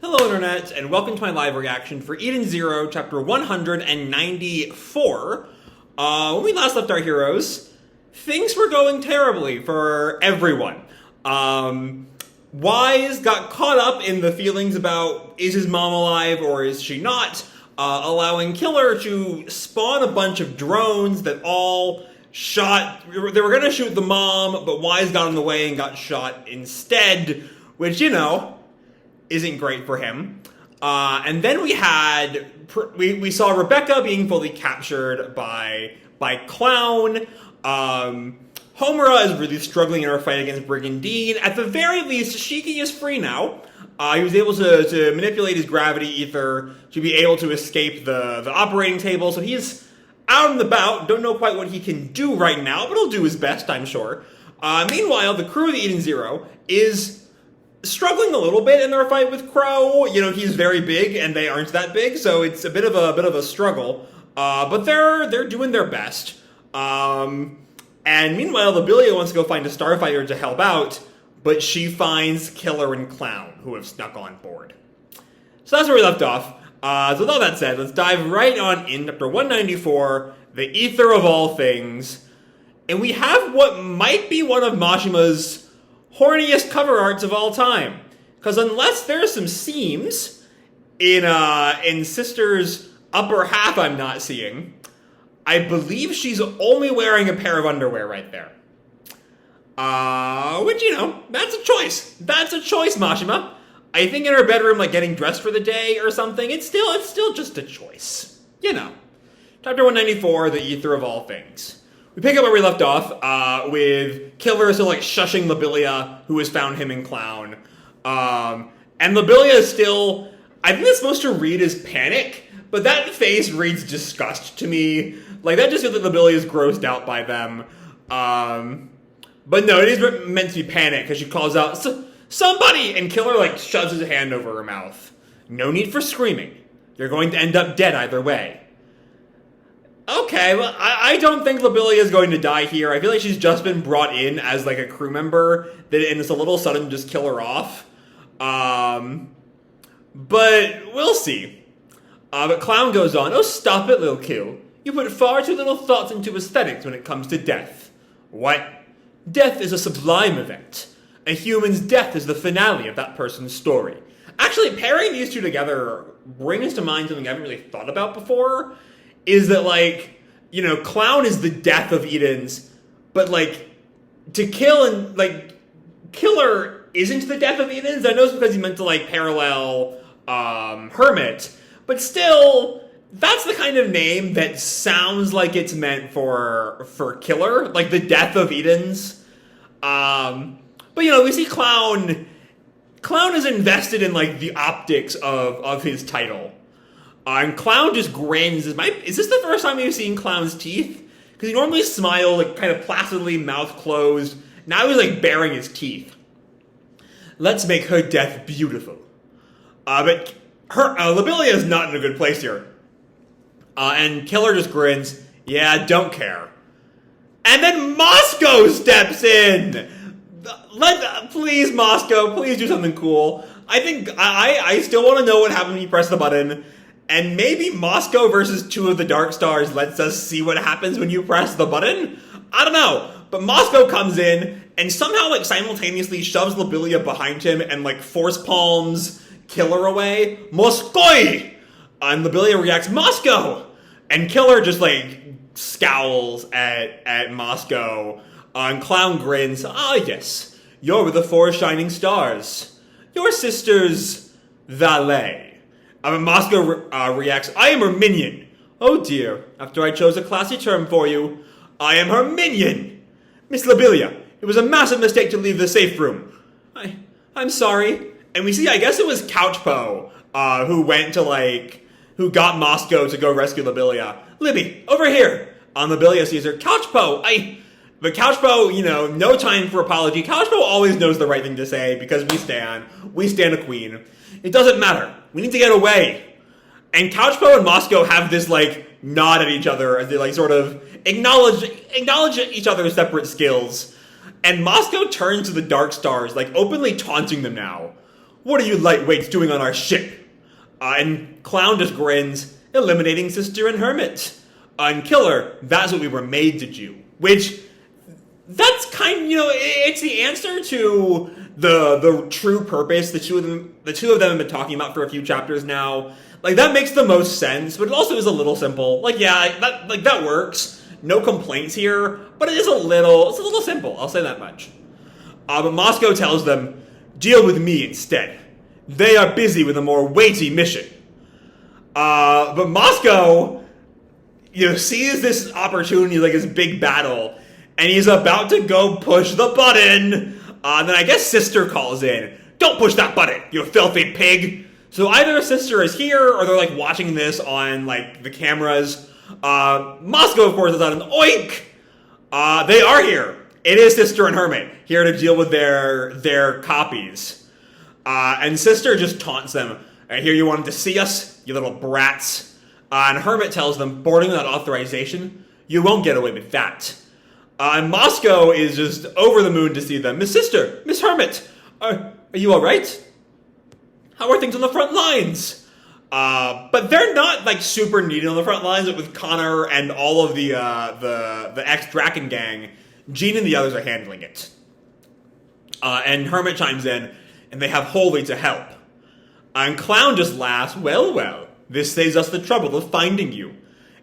Hello Internet, and welcome to my live reaction for Eden Zero, chapter 194. When we last left our heroes, things were going terribly for everyone. Wise got caught up in the feelings about is his mom alive or is she not, allowing Killer to spawn a bunch of drones that all shot. They were going to shoot the mom, but Wise got in the way and got shot instead, which, you know, isn't great for him. And then we saw Rebecca being fully captured by Clown. Homura is really struggling in her fight against Brigandine. At the very least, Shiki is free now. He was able to manipulate his gravity ether to be able to escape the operating table, so he's out and about. Don't know quite what he can do right now, but he'll do his best, I'm sure. Meanwhile, the crew of the Eden Zero is struggling a little bit in their fight with Crow. You know, he's very big and they aren't that big, so it's a bit of a struggle. But they're doing their best. And meanwhile, Lobelia wants to go find a starfighter to help out, but she finds Killer and Clown, who have snuck on board. So that's where we left off. So with all that said, let's dive right on in chapter 194, the Ether of All Things. And we have what might be one of Mashima's horniest cover arts of all time. Because unless there's some seams in Sister's upper half I'm not seeing, I believe she's only wearing a pair of underwear right there. Which, you know, that's a choice. That's a choice, Mashima. I think in her bedroom, like getting dressed for the day or something, it's still just a choice. You know. Chapter 194, the Ether of All Things. We pick up where we left off, with Killer still, like, shushing Lobelia, who has found him in Clown. And Lobelia is still, I think it's supposed to read as panic, but that face reads disgust to me. Like, that just feels like Lobelia is grossed out by them. But no, it is meant to be panic, because she calls out, somebody! And Killer, like, shoves his hand over her mouth. No need for screaming. You're going to end up dead either way. Okay, well, I don't think Lobelia is going to die here. I feel like she's just been brought in as, like, a crew member, and it's a little sudden to just kill her off. But we'll see. But Clown goes on, oh, stop it, little Q. You put far too little thoughts into aesthetics when it comes to death. What? Death is a sublime event. A human's death is the finale of that person's story. Actually, pairing these two together brings to mind something I haven't really thought about before, is that, like, you know, Clown is the death of Eden's, but, like, to kill and, like, Killer isn't the death of Eden's. I know it's because he meant to, like, parallel Hermit, but still, that's the kind of name that sounds like it's meant for Killer, like the death of Eden's. But, you know, we see Clown is invested in, like, the optics of his title. And Clown just grins. Is this the first time you've seen Clown's teeth? Because he normally smiles, like, kind of placidly, mouth closed. Now he's, like, baring his teeth. Let's make her death beautiful. But Lobelia is not in a good place here. And Killer just grins. Yeah, don't care. And then Moscow steps in! Please, Moscow, please do something cool. I think, I still want to know what happens when you press the button. And maybe Moscow versus two of the Dark Stars lets us see what happens when you press the button? I don't know. But Moscow comes in and somehow, like, simultaneously shoves Lobelia behind him and, like, force palms Killer away. Moskoy! And Lobelia reacts, Moscow! And Killer just, like, scowls at Moscow. And Clown grins, ah, yes. You're with the four shining stars. Your sister's valet. Moscow reacts, I am her minion. Oh dear, after I chose a classy term for you, I am her minion. Miss Lobelia, it was a massive mistake to leave the safe room. I'm sorry. And we see, I guess it was Couchpo, who got Moscow to go rescue Lobelia. Libby, over here. Lobelia sees her, Couchpo, But Couchpo, you know, no time for apology. Couchpo always knows the right thing to say because we stand a queen. It doesn't matter. We need to get away. And Couchpo and Moscow have this, like, nod at each other as they, like, sort of acknowledge each other's separate skills. And Moscow turns to the Dark Stars, like, openly taunting them now. What are you lightweights doing on our ship? And Clown just grins, eliminating Sister and Hermit. And Killer, that's what we were made to do. Which, that's kind of, it's the answer to the true purpose the two of them have been talking about for a few chapters now. Like, that makes the most sense, but it also is a little simple. Like, yeah, that works. No complaints here, but it's a little simple, I'll say that much. But Moscow tells them, deal with me instead. They are busy with a more weighty mission. But Moscow, sees this opportunity, like this big battle, and he's about to go push the button. Then I guess Sister calls in. Don't push that button, you filthy pig. So either Sister is here, or they're like watching this on like the cameras. Moscow, of course, is on an oink. They are here. It is Sister and Hermit, here to deal with their copies. And Sister just taunts them. I hear you wanted to see us, you little brats. And Hermit tells them, boarding without authorization, you won't get away with that. And Moscow is just over the moon to see them. Miss Sister, Miss Hermit, are you alright? How are things on the front lines? But they're not like super needed on the front lines. With Connor and all of the ex-Draken gang, Jean and the others are handling it. And Hermit chimes in, and they have Holy to help. And Clown just laughs, well, this saves us the trouble of finding you.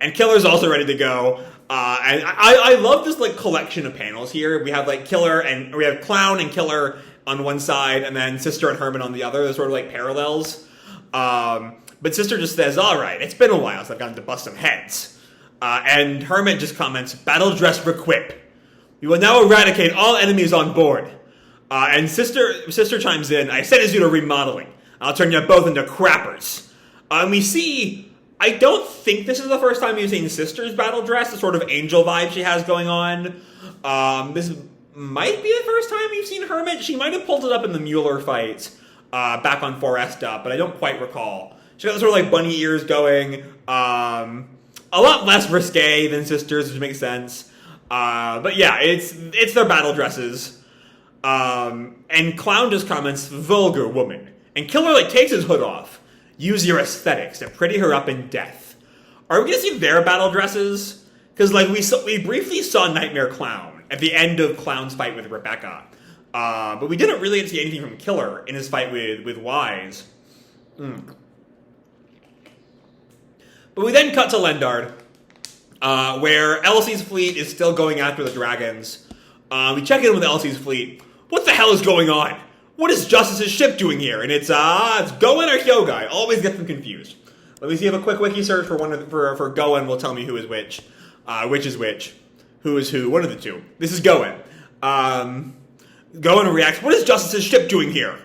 And Killer's also ready to go. And I love this like collection of panels here. We have like we have Clown and Killer on one side, and then Sister and Hermit on the other. They're sort of like parallels. But Sister just says, all right, it's been a while since I've gotten to bust some heads. And Hermit just comments, battle dress requip. We will now eradicate all enemies on board. And Sister chimes in, I sent you to remodeling. I'll turn you both into crappers. And we see, I don't think this is the first time you've seen Sister's battle dress, the sort of angel vibe she has going on. This might be the first time you've seen Hermit. She might have pulled it up in the Mueller fight back on Foresta, but I don't quite recall. She got the sort of like bunny ears going. A lot less risque than Sister's, which makes sense. But yeah, it's their battle dresses. And Clown just comments, vulgar woman. And Killer like takes his hood off. Use your aesthetics to pretty her up in death. Are we gonna see their battle dresses? Because like we briefly saw Nightmare Clown at the end of Clown's fight with Rebecca. But we didn't really see anything from Killer in his fight with Wise. But we then cut to Lendard, where Elsie's fleet is still going after the dragons. We check in with Elsie's fleet. What the hell is going on? What is Justice's ship doing here? And it's Goen or Hyoga. I always get them confused. Let me see if a quick wiki search for Goen will tell me who is which. Which is which. Who is who. One of the two. This is Goen. Goen reacts, what is Justice's ship doing here?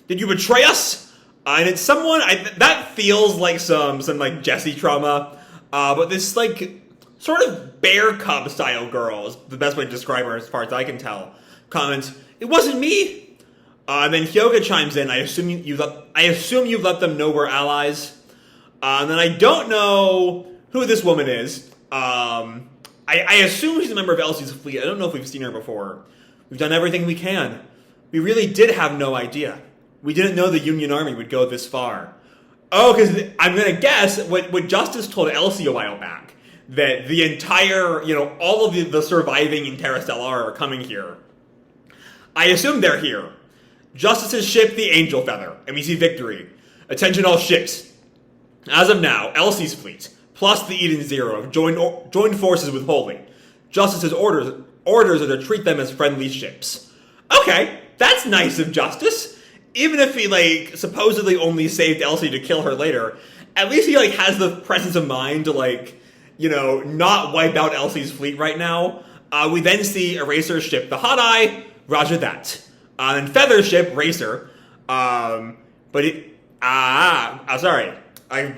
Did you betray us? And it's someone, that feels like some like Jessie trauma. But this like sort of bear cub style girl is the best way to describe her as far as I can tell. Comments, it wasn't me. And then Hyoga chimes in, I assume you've let them know we're allies. And then I don't know who this woman is. I assume she's a member of Elsie's fleet. I don't know if we've seen her before. We've done everything we can. We really did have no idea. We didn't know the Union Army would go this far. Oh, because I'm going to guess what Justice told Elsie a while back, that the entire, all of the surviving Interstellar are coming here. I assume they're here. Justice's ship, the Angel Feather, and we see victory. Attention all ships. As of now, Elsie's fleet, plus the Eden Zero, have joined forces with Holy. Justice's orders are to treat them as friendly ships. Okay, that's nice of Justice. Even if he, supposedly only saved Elsie to kill her later, at least he, has the presence of mind to, not wipe out Elsie's fleet right now. We then see Eraser's ship, the Hot Eye, roger that. And Feather's ship, Racer, sorry. I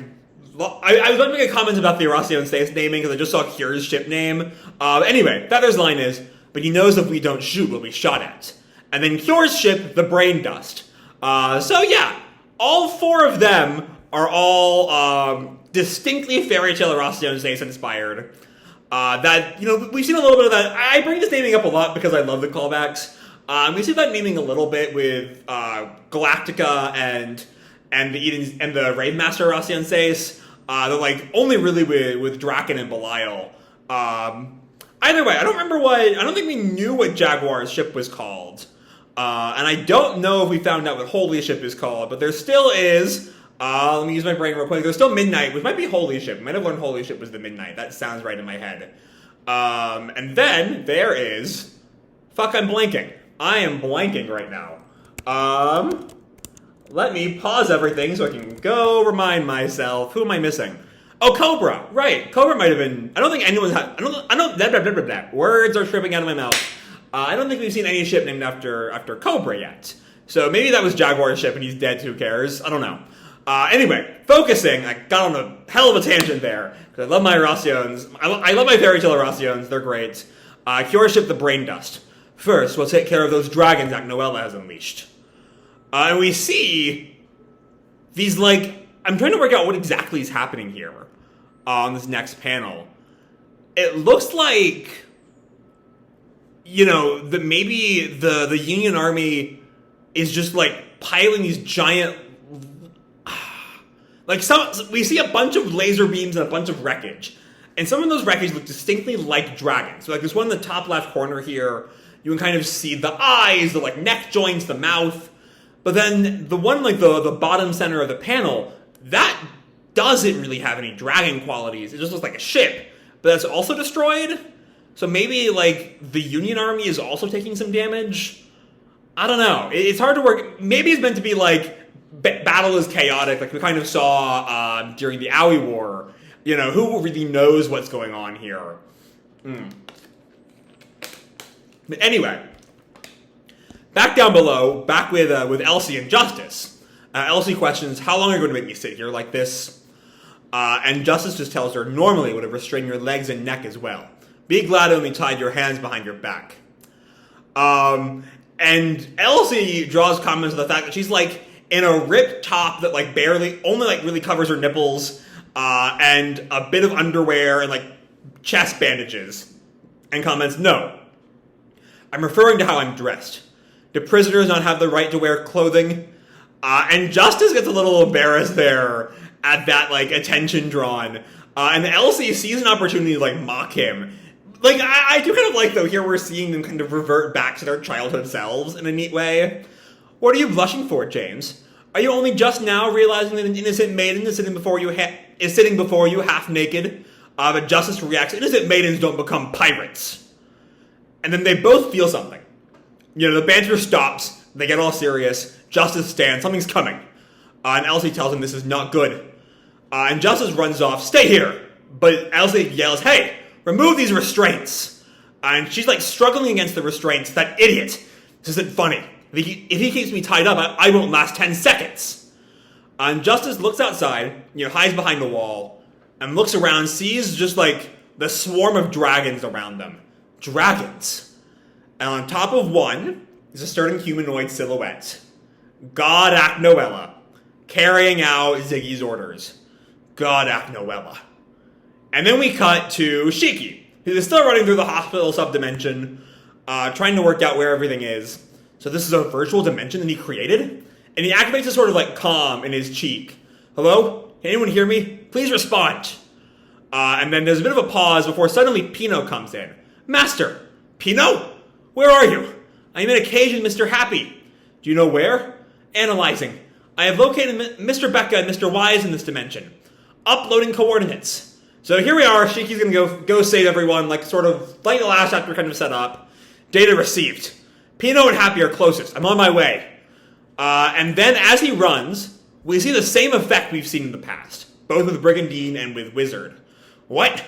was going to make a comment about the Horacio State's naming because I just saw Kira's ship name. Anyway, Feather's line is, but he knows if we don't shoot, we'll be shot at. And then Kyora's ship, the Brain Dust. So yeah, all four of them are all distinctly Fairy Tale Horacio State's inspired. We've seen a little bit of that. I bring this naming up a lot because I love the callbacks. We see that naming a little bit with Galactica and the Edens and the Rave Master Rossian says. They're like only really with Draken and Belial. Either way, I don't think we knew what Jaguar's ship was called. And I don't know if we found out what Holy Ship is called, but there still is. Let me use my brain real quick. There's still Midnight, which might be Holy Ship. Might have learned Holy Ship was the Midnight. That sounds right in my head. And then there is. Fuck, I'm blanking. I am blanking right now. Let me pause everything so I can go remind myself. Who am I missing? Oh, Cobra. Right. Cobra might have been. I don't think anyone's had. I don't. Blah, blah, blah, blah, blah. Words are tripping out of my mouth. I don't think we've seen any ship named after Cobra yet. So maybe that was Jaguar's ship and he's dead, who cares? I don't know. Anyway, focusing, I got on a hell of a tangent there, because I love my Rossians. I love my fairy tale Rossians, they're great. Cure ship the Brain Dust. First, we'll take care of those dragons Acnoella has unleashed. And we see these, like, I'm trying to work out what exactly is happening here on this next panel. It looks like, you know, that maybe the Union Army is just, like, piling these giant... Like, we see a bunch of laser beams and a bunch of wreckage. And some of those wreckage look distinctly like dragons. So, like, there's one in the top left corner here. You can kind of see the eyes, the, like, neck joints, the mouth. But then the one, like, the bottom center of the panel, that doesn't really have any dragon qualities. It just looks like a ship. But that's also destroyed. So maybe, like, the Union Army is also taking some damage. I don't know. It's hard to work. Maybe it's meant to be, like, battle is chaotic, like we kind of saw during the I.U.A war. You know, who really knows what's going on here? But anyway, back down below, back with Elsie and Justice. Elsie questions, how long are you going to make me sit here like this? And Justice just tells her, normally would have restrained your legs and neck as well. Be glad I only tied your hands behind your back. And Elsie draws comments on the fact that she's like, in a ripped top that like only like really covers her nipples, and a bit of underwear and like chest bandages, and comments, no. I'm referring to how I'm dressed. Do prisoners not have the right to wear clothing? And Justice gets a little embarrassed there at that like attention drawn. And Elsie sees an opportunity to like mock him. Like I do kind of like though here we're seeing them kind of revert back to their childhood selves in a neat way. What are you blushing for, James? Are you only just now realizing that an innocent maiden is sitting before you half naked? But Justice reacts, innocent maidens don't become pirates. And then they both feel something. You know, the banter stops, they get all serious, Justice stands, something's coming. And Elsie tells him this is not good. And Justice runs off, stay here. But Elsie yells, hey, remove these restraints. And she's like struggling against the restraints, that idiot. This isn't funny. If he keeps me tied up, I won't last 10 seconds. And Justice looks outside, you know, hides behind the wall, and looks around, sees just like the swarm of dragons around them. Dragons. And on top of one is a certain humanoid silhouette. God Acnoella, carrying out Ziggy's orders. God Acnoella. And then we cut to Shiki, who is still running through the hospital subdimension, trying to work out where everything is. So this is a virtual dimension that he created, and he activates a sort of like calm in his cheek. Hello? Can anyone hear me? Please respond. And then there's a bit of a pause before suddenly Pino comes in. Master! Pino? Where are you? I am in a cage with Mr. Happy. Do you know where? Analyzing. I have located Mr. Becca and Mr. Wise in this dimension. Uploading coordinates. So here we are. Shiki's gonna go save everyone, like sort of like the last chapter kind of set up. Data received. Pino and Happy are closest. I'm on my way. And then as he runs, we see the same effect we've seen in the past, both with Brigandine and with Wizard. What?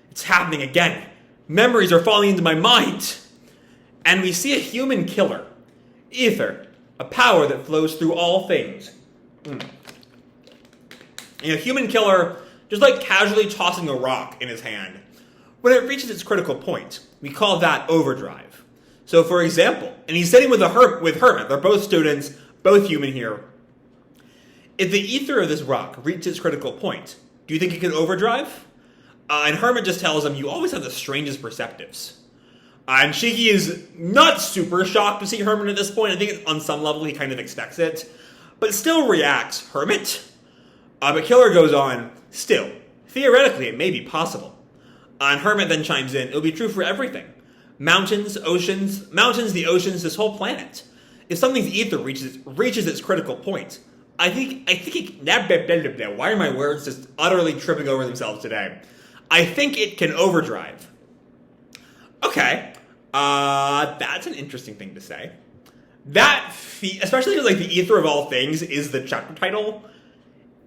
It's happening again. Memories are falling into my mind. And we see a human killer. Ether, a power that flows through all things. You know, human killer just like casually tossing a rock in his hand. When it reaches its critical point, we call that Overdrive. So, for example, and he's sitting with Hermit. They're both students, both human here. If the ether of this rock reaches its critical point, do you think it can overdrive? And Hermit just tells him, you always have the strangest perceptives. And Shiki is not super shocked to see Hermit at this point. I think on some level he kind of expects it. But still reacts, Hermit? But Killer goes on, still, theoretically it may be possible. And Hermit then chimes in, it'll be true for everything. Mountains, the oceans, this whole planet. If something's ether reaches its critical point, I think why are my words just utterly tripping over themselves today? I think it can overdrive. Okay, that's an interesting thing to say. Especially because, like, the ether of all things is the chapter title,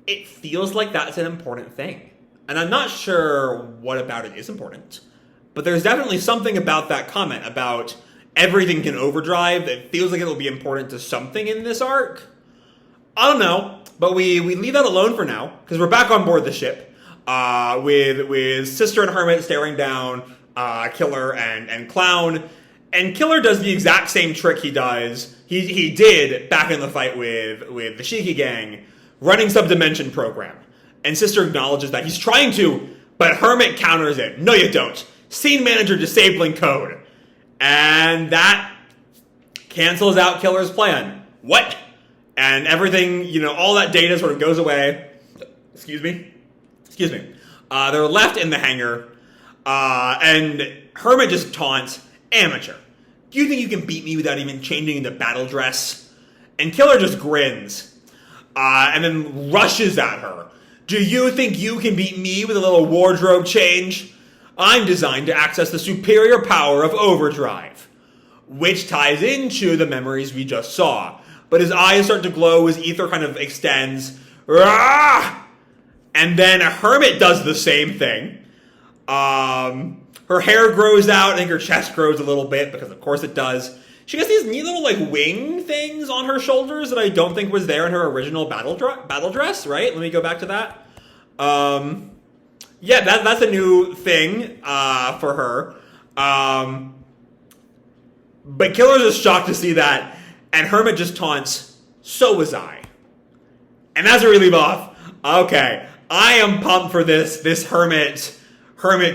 it feels like that's an important thing. And I'm not sure what about it is important, but there's definitely something about that comment about everything can overdrive that feels like it'll be important to something in this arc. I don't know, but we leave that alone for now, because we're back on board the ship, with Sister and Hermit staring down Killer and Clown, and Killer does the exact same trick he did back in the fight with the Shiki gang, running some dimension program. And Sister acknowledges that he's trying to, but Hermit counters it. No, you don't. Scene manager disabling code. And that cancels out Killer's plan. What? And everything, all that data sort of goes away. Excuse me. They're left in the hangar. And Hermit just taunts, amateur. Do you think you can beat me without even changing into battle dress? And Killer just grins. And then rushes at her. Do you think you can beat me with a little wardrobe change? I'm designed to access the superior power of Overdrive. Which ties into the memories we just saw. But his eyes start to glow, his ether kind of extends. Rah! And then Hermit does the same thing. Her hair grows out, I think her chest grows a little bit, because of course it does. She has these neat little, wing things on her shoulders that I don't think was there in her original battle dress, right? Let me go back to that. Yeah, that's a new thing for her. But Killer's just shocked to see that, and Hermit just taunts, so was I. And that's where we leave off. Okay, I am pumped for this Hermit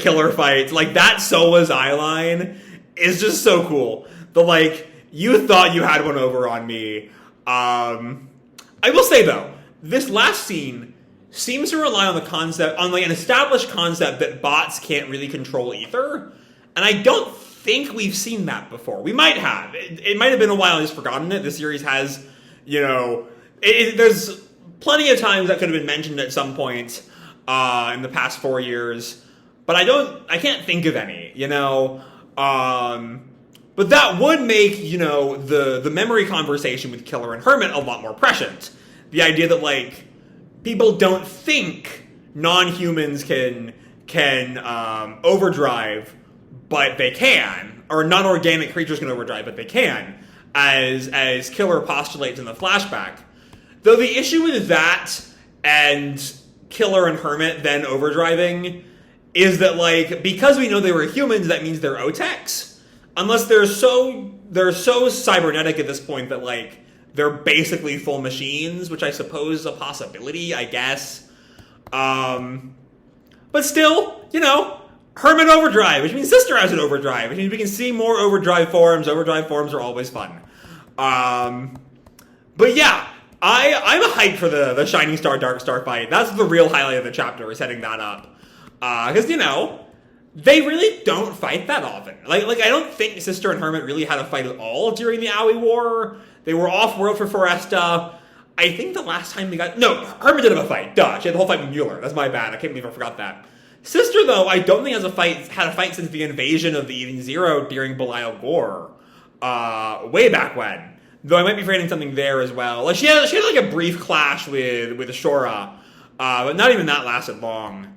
Killer fight. That so was I line is just so cool. You thought you had one over on me. I will say, though, this last scene seems to rely on an established concept that bots can't really control ether. And I don't think we've seen that before. We might have. It might have been a while and just forgotten it. The series has, there's plenty of times that could have been mentioned at some point in the past 4 years. But I can't think of any, But that would make, the memory conversation with Killer and Hermit a lot more prescient. The idea that, people don't think non-humans can overdrive, but they can. Or non-organic creatures can overdrive, but they can. As Killer postulates in the flashback. Though the issue with that and Killer and Hermit then overdriving is that, because we know they were humans, that means they're Otex. Unless they're so cybernetic at this point that, they're basically full machines, which I suppose is a possibility, I guess. But still, Hermit overdrive, which means Sister has an overdrive, which means we can see more overdrive forms. Overdrive forms are always fun. But yeah, I'm hyped for the Shining Star Dark Star fight. That's the real highlight of the chapter, is setting that up. Because, they really don't fight that often. I don't think Sister and Hermit really had a fight at all during the I.U.A War. They were off-world for Foresta. I think the last time Hermit did have a fight. Duh, she had the whole fight with Mueller. That's my bad. I can't believe I forgot that. Sister, though, I don't think had a fight since the invasion of the Eden Zero during Belial Gore. Way back when. Though I might be forgetting something there as well. She had a brief clash with Ashura. But not even that lasted long.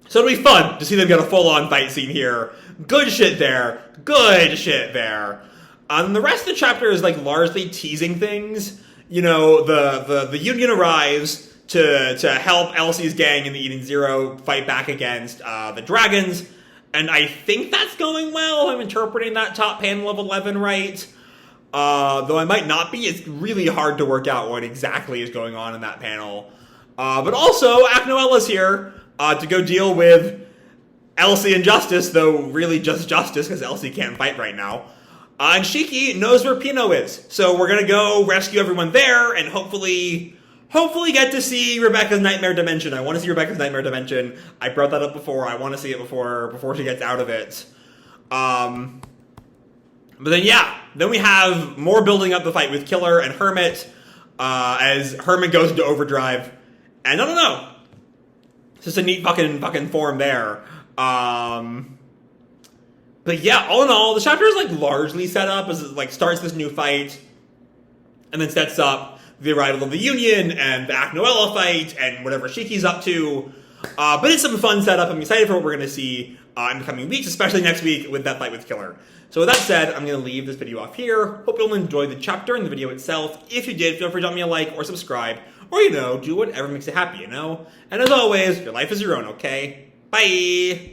So it'll be fun to see them get a full-on fight scene here. Good shit there. The rest of the chapter is largely teasing things. The Union arrives to help Elsie's gang in the Eden Zero fight back against the dragons. And I think that's going well. I'm interpreting that top panel of 11 right. Though I might not be. It's really hard to work out what exactly is going on in that panel. But also, Acnoella's here to go deal with Elsie and Justice, though really just Justice, because Elsie can't fight right now. And Shiki knows where Pino is. So we're gonna go rescue everyone there, and hopefully get to see Rebecca's Nightmare Dimension. I want to see Rebecca's Nightmare Dimension. I brought that up before. I want to see it before she gets out of it. But then, yeah. Then we have more building up the fight with Killer and Hermit, as Hermit goes into Overdrive. And I don't know. It's just a neat fucking form there. But yeah, all in all, the chapter is, like, largely set up as it, like, starts this new fight, and then sets up the arrival of the Union, and the Acnoella fight, and whatever Shiki's up to. But it's some fun setup. I'm excited for what we're going to see in the coming weeks, especially next week with that fight with Killer. So with that said, I'm going to leave this video off here. Hope you'll enjoy the chapter and the video itself. If you did, feel free to drop me a like or subscribe, or, do whatever makes you happy, And as always, your life is your own, okay? Bye!